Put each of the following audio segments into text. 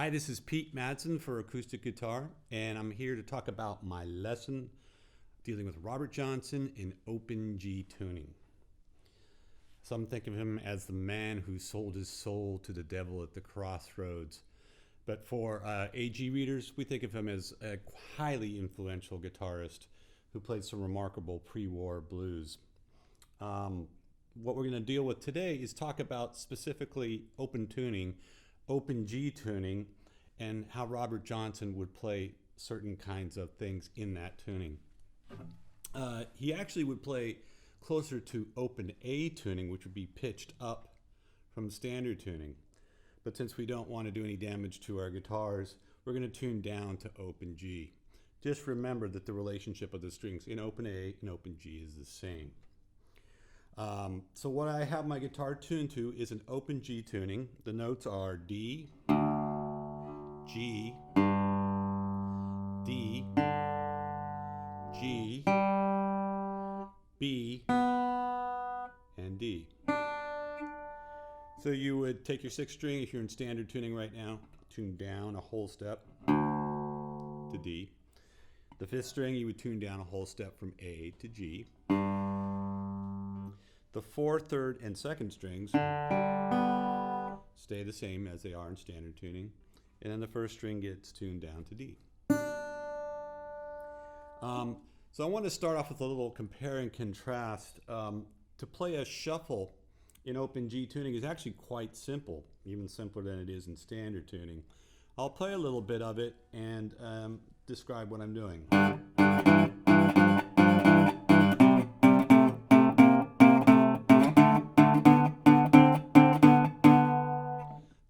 Hi, this is Pete Madsen for Acoustic Guitar, and I'm here to talk about my lesson dealing with Robert Johnson in open G tuning. Some think of him as the man who sold his soul to the devil at the crossroads. But for AG readers, we think of him as a highly influential guitarist who played some remarkable pre-war blues. What we're going to deal with today is talk about specifically open tuning, open G tuning, and how Robert Johnson would play certain kinds of things in that tuning. He actually would play closer to open A tuning, which would be pitched up from standard tuning. But since we don't want to do any damage to our guitars, we're going to tune down to open G. Just remember that the relationship of the strings in open A and open G is the same. So what I have my guitar tuned to is an open G tuning. The notes are D, G, D, G, B, and D. So you would take your sixth string, if you're in standard tuning right now, tune down a whole step to D. The fifth string, you would tune down a whole step from A to G. The fourth, third, and second strings stay the same as they are in standard tuning. And then the first string gets tuned down to D. So I want to start off with a little compare and contrast. To play a shuffle in open G tuning is actually quite simple, even simpler than it is in standard tuning. I'll play a little bit of it and describe what I'm doing.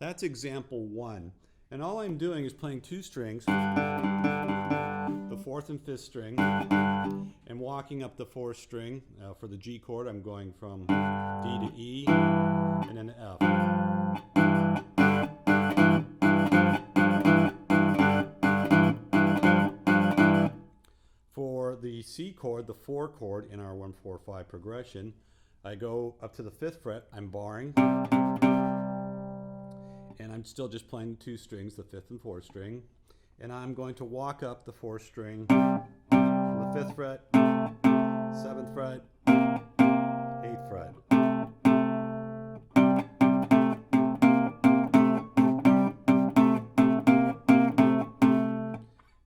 That's example one. And all I'm doing is playing two strings, the fourth and fifth string, and walking up the fourth string. For the G chord, I'm going from D to E and then to F. For the C chord, the 4 chord in our 1-4-5 progression, I go up to the 5th fret, I'm barring, and I'm still just playing the two strings, the 5th and 4th string, and I'm going to walk up the 4th string from the 5th fret, 7th fret, 8th fret.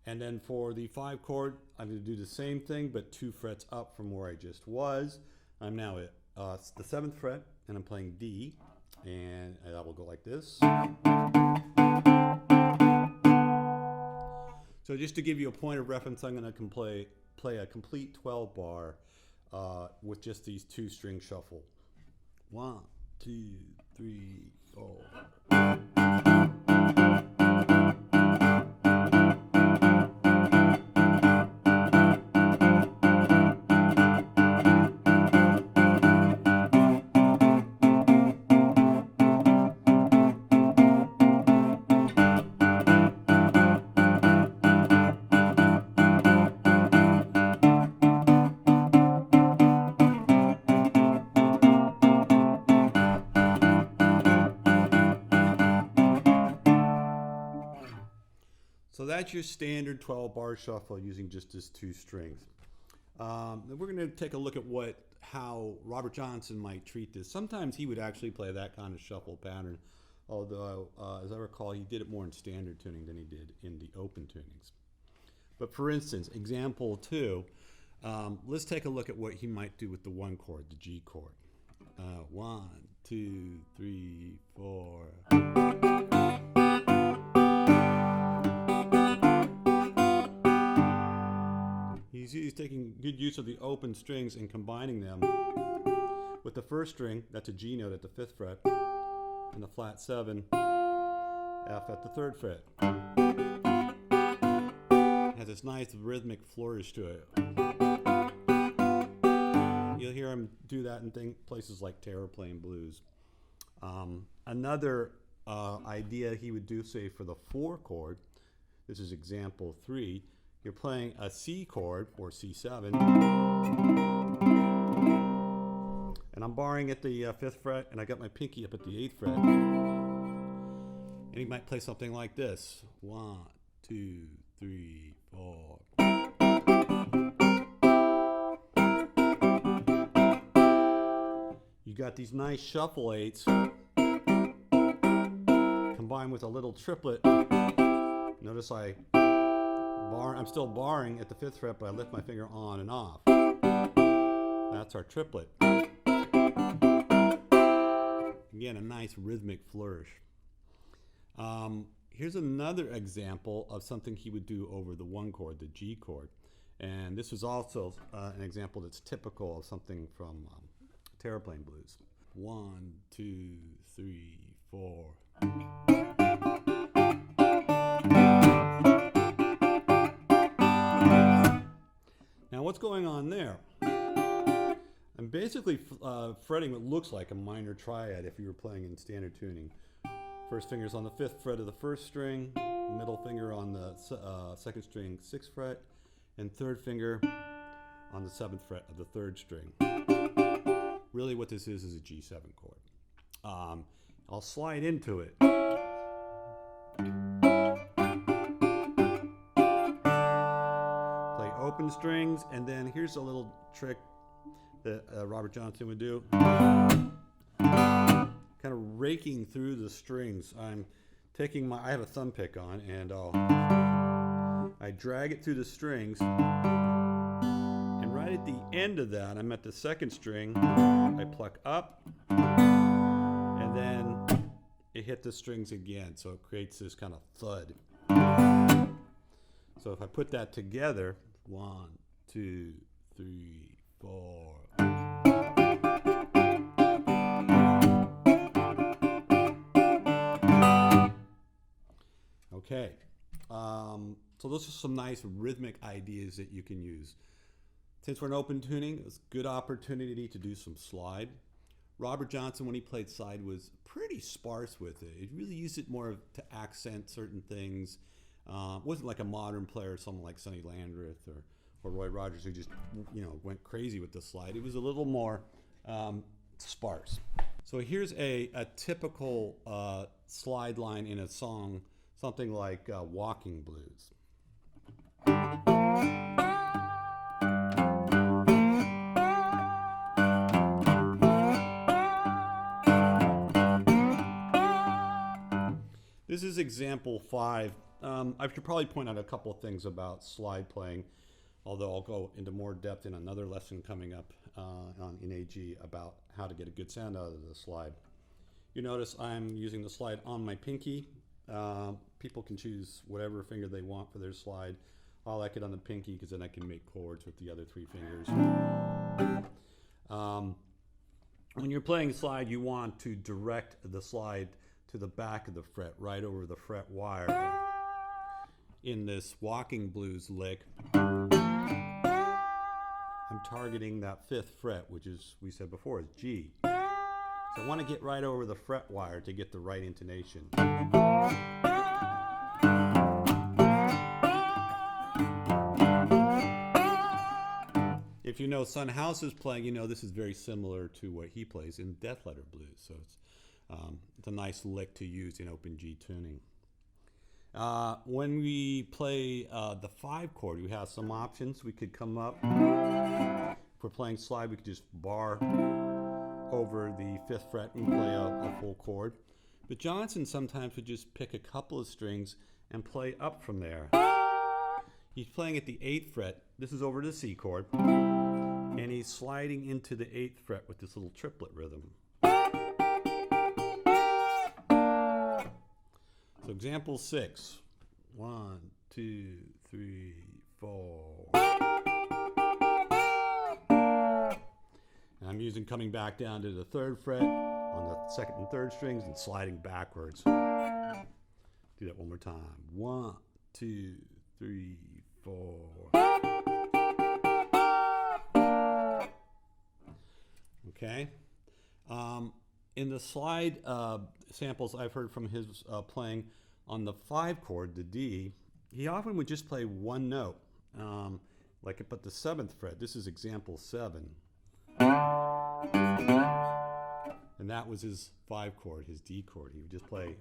And then for the 5 chord, I'm going to do the same thing, but 2 frets up from where I just was. I'm now at the 7th fret, and I'm playing D, and that will go like this. So just to give you a point of reference, I'm going to play a complete 12 bar with just these 2 string shuffle. 1, 2, 3, 4. So that's your standard 12 bar shuffle using just these 2 strings. We're going to take a look at how Robert Johnson might treat this. Sometimes he would actually play that kind of shuffle pattern, although as I recall, he did it more in standard tuning than he did in the open tunings. But for instance, example 2, let's take a look at what he might do with the 1 chord, the G chord. 1, 2, 3, 4. He's taking good use of the open strings and combining them with the first string, that's a G note at the 5th fret, and the flat 7, F at the 3rd fret. It has this nice rhythmic flourish to it. You'll hear him do that in places like Terraplane Blues. Another idea he would do, say, for the 4 chord, this is example 3, you're playing a C chord, or C7, and I'm barring at the 5th fret, and I got my pinky up at the 8th fret. And he might play something like this. 1, 2, 3, 4. You got these nice shuffle eights combined with a little triplet. Notice I'm still barring at the 5th fret, but I lift my finger on and off. That's our triplet. Again, a nice rhythmic flourish. Here's another example of something he would do over the 1 chord, the G chord. And this is also an example that's typical of something from Terraplane Blues. 1, 2, 3, 4. Now what's going on there? I'm basically fretting what looks like a minor triad if you were playing in standard tuning. First finger's on the 5th fret of the 1st string, middle finger on the 2nd string 6th fret, and 3rd finger on the 7th fret of the 3rd string. Really what this is a G7 chord. I'll slide into it. Play open strings, and then here's a little trick that Robert Johnson would do. Kind of raking through the strings. I'm taking I have a thumb pick on, and I drag it through the strings, and right at the end of that, I'm at the 2nd string, I pluck up, and then it hit the strings again, so it creates this kind of thud. So if I put that together, 1, 2, 3, 4. Okay, so those are some nice rhythmic ideas that you can use. Since we're in open tuning, it's a good opportunity to do some slide. Robert Johnson, when he played slide, was pretty sparse with it. He really used it more to accent certain things. Wasn't like a modern player, someone like Sonny Landreth or Roy Rogers, who just went crazy with the slide. It was a little more sparse. So here's a typical slide line in a song, something like Walking Blues. This is example 5. I should probably point out a couple of things about slide playing, although I'll go into more depth in another lesson coming up in AG about how to get a good sound out of the slide. You notice I'm using the slide on my pinky. People can choose whatever finger they want for their slide. I like it on the pinky because then I can make chords with the other 3 fingers. When you're playing slide, you want to direct the slide to the back of the fret, right over the fret wire. In this Walking Blues lick, I'm targeting that 5th fret, which is, we said before, is G. So I want to get right over the fret wire to get the right intonation. If you know Son House is playing, you know this is very similar to what he plays in Death Letter Blues. So it's a nice lick to use in open G tuning. When we play the 5 chord, we have some options. We could come up. If we're playing slide, we could just bar over the 5th fret and play a full chord. But Johnson sometimes would just pick a couple of strings and play up from there. He's playing at the 8th fret. This is over the C chord. And he's sliding into the 8th fret with this little triplet rhythm. So example 6. 1, 2, 3, 4. And I'm using coming back down to the 3rd fret on the 2nd and 3rd strings and sliding backwards. Do that one more time. 1, 2, 3, 4. Okay. In the slide samples I've heard from his playing on the 5 chord, the D, he often would just play one note, like but the 7th fret. This is example 7. And that was his 5 chord, his D chord. He would just play.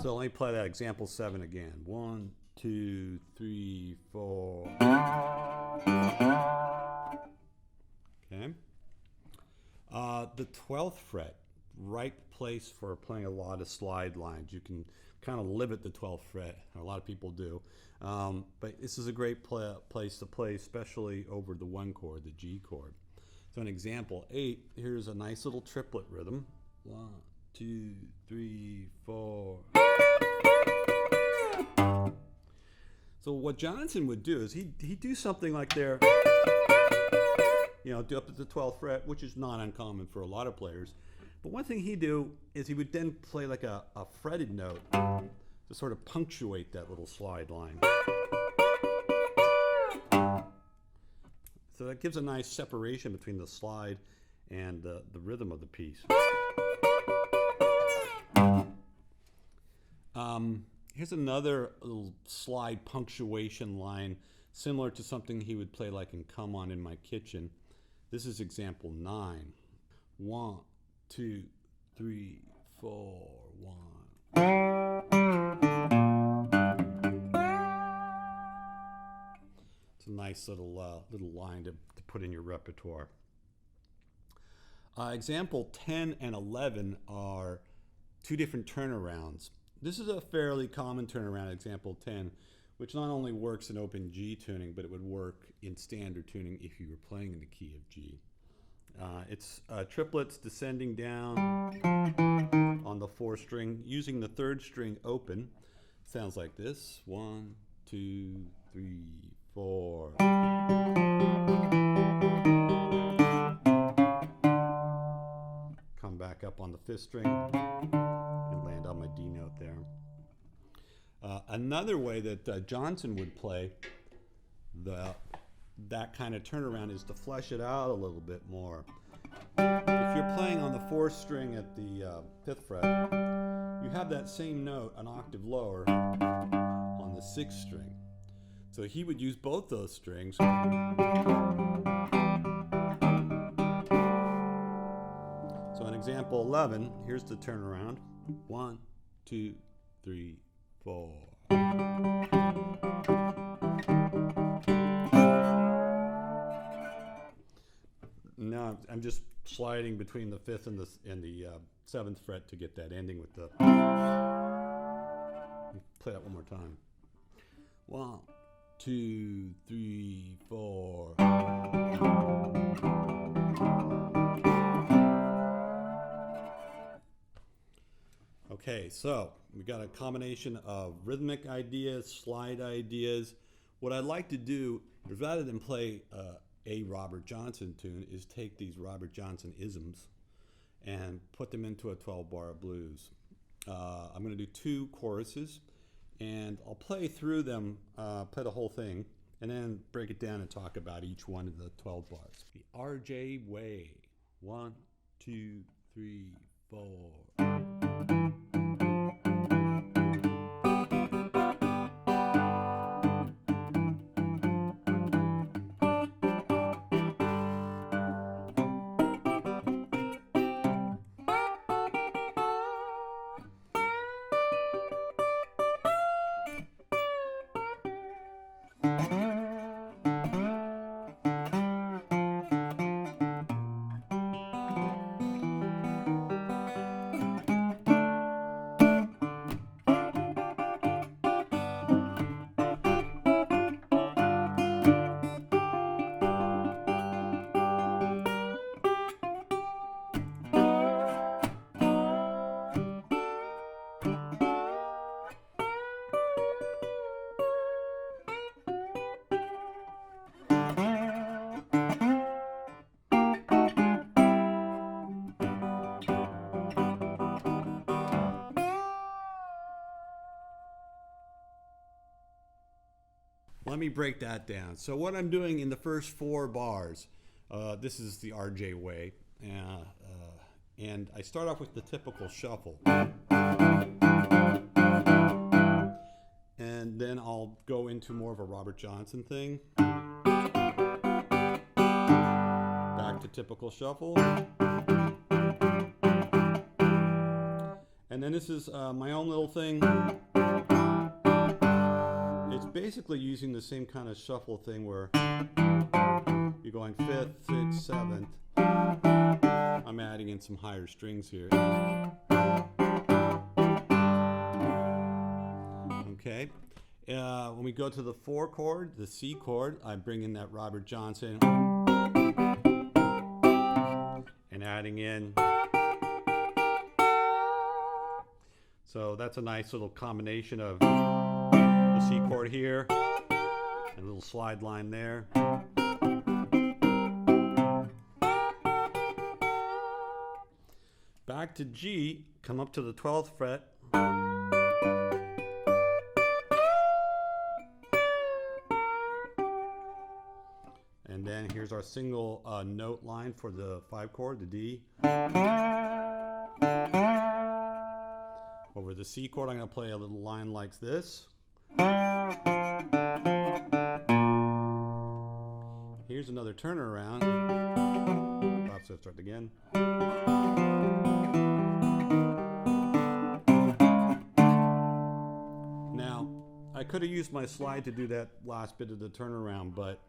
So let me play that example 7 again. 1, 2, 3, 4. Okay. The 12th fret, right place for playing a lot of slide lines. You can kind of live at the 12th fret, a lot of people do. But this is a great place to play, especially over the 1 chord, the G chord. So in example 8, here's a nice little triplet rhythm. 1, 2, 3, 4. So what Johnson would do is he'd do something like there, you know, do up at the 12th fret, which is not uncommon for a lot of players. But one thing he'd do is he would then play like a fretted note to sort of punctuate that little slide line. So that gives a nice separation between the slide and the rhythm of the piece. Here's another little slide punctuation line, similar to something he would play like in Come On In My Kitchen. This is example 9. 1, 2, 3, 4, 1. It's a nice little line to put in your repertoire. Example 10 and 11 are 2 different turnarounds. This is a fairly common turnaround, example 10, which not only works in open G tuning, but it would work in standard tuning if you were playing in the key of G. It's triplets descending down on the 4th string, using the 3rd string open. Sounds like this. 1, 2, 3, 4. Come back up on the 5th string and land on my D note there. Another way that Johnson would play that kind of turnaround is to flesh it out a little bit more. If you're playing on the 4th string at the 5th fret, you have that same note an octave lower on the 6th string. So he would use both those strings. So in example 11, here's the turnaround. 1, 2, 3, 4. Now I'm just sliding between the 5th and the 7th fret to get that ending with the. Play that one more time. 1, 2, 3, 4. Okay, so we got a combination of rhythmic ideas, slide ideas. What I'd like to do is, rather than play a Robert Johnson tune, is take these Robert Johnson isms and put them into a 12-bar blues. I'm going to do 2 choruses, and I'll play through them, play the whole thing, and then break it down and talk about each one of the 12 bars. The RJ Way. 1, 2, 3, 4. Let me break that down. So what I'm doing in the first 4 bars, this is the RJ Way, and I start off with the typical shuffle. And and then I'll go into more of a Robert Johnson thing. Back to typical shuffle. And then this is my own little thing. It's basically using the same kind of shuffle thing where you're going 5th, 6th, 7th. I'm adding in some higher strings here. Okay. When we go to the 4 chord, the C chord, I bring in that Robert Johnson and adding in. So that's a nice little combination of the C chord here and a little slide line there. Back to G, come up to the 12th fret. And then here's our single note line for the 5 chord, the D. Over the C chord, I'm going to play a little line like this. Here's another turnaround. Oops, let's start again. Now, I could have used my slide to do that last bit of the turnaround, but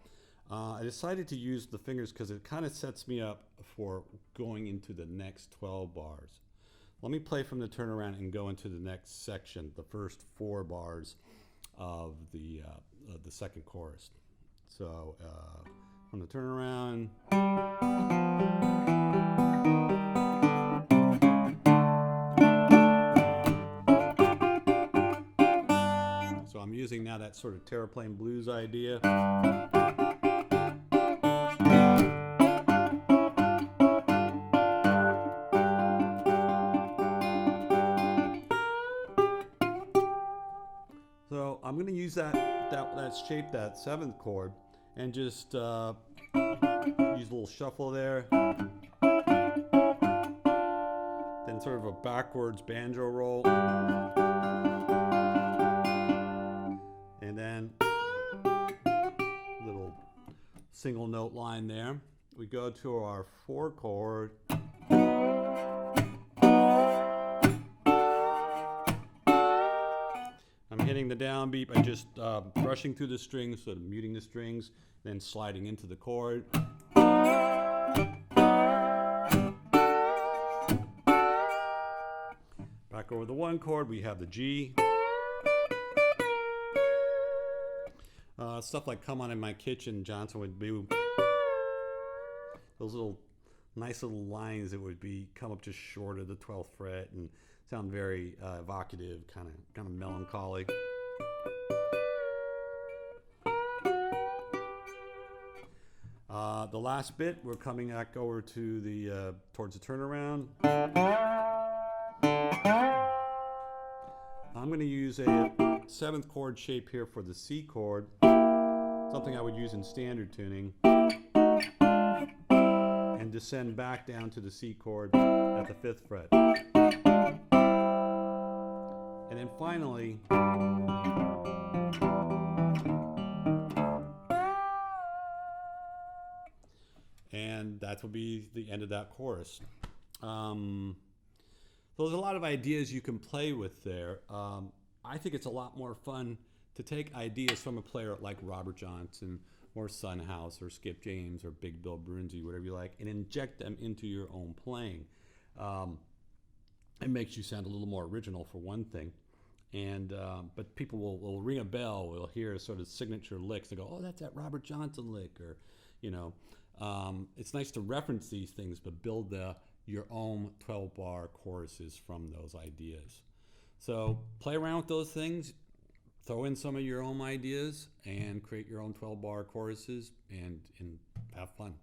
I decided to use the fingers because it kind of sets me up for going into the next 12 bars. Let me play from the turnaround and go into the next section, the first 4 bars of the second chorus. So from the turnaround. So I'm using now that sort of Terraplane blues idea. So I'm going to use that shape, that 7th chord, and just use a little shuffle there. Then sort of a backwards banjo roll. And then little single note line there. We go to our 4 chord. I'm hitting the downbeat by just brushing through the strings, sort of muting the strings, then sliding into the chord. Back over the 1 chord, we have the G. Stuff like Come On In My Kitchen, Johnson would do those little nice little lines that would be come up just short of the 12th fret and sound very evocative, kind of melancholic. The last bit, we're coming back over to the towards the turnaround. I'm going to use a 7th chord shape here for the C chord, something I would use in standard tuning, and descend back down to the C chord at the 5th fret. And then finally, and that will be the end of that chorus. So there's a lot of ideas you can play with there. I think it's a lot more fun to take ideas from a player like Robert Johnson or Son House or Skip James or Big Bill Brunzi, whatever you like, and inject them into your own playing. It makes you sound a little more original, for one thing. And but people will ring a bell, will hear sort of signature licks. They go, oh, that's that Robert Johnson lick, or, you know. It's nice to reference these things, but build your own 12-bar choruses from those ideas. So play around with those things, throw in some of your own ideas, and create your own 12-bar choruses, and have fun.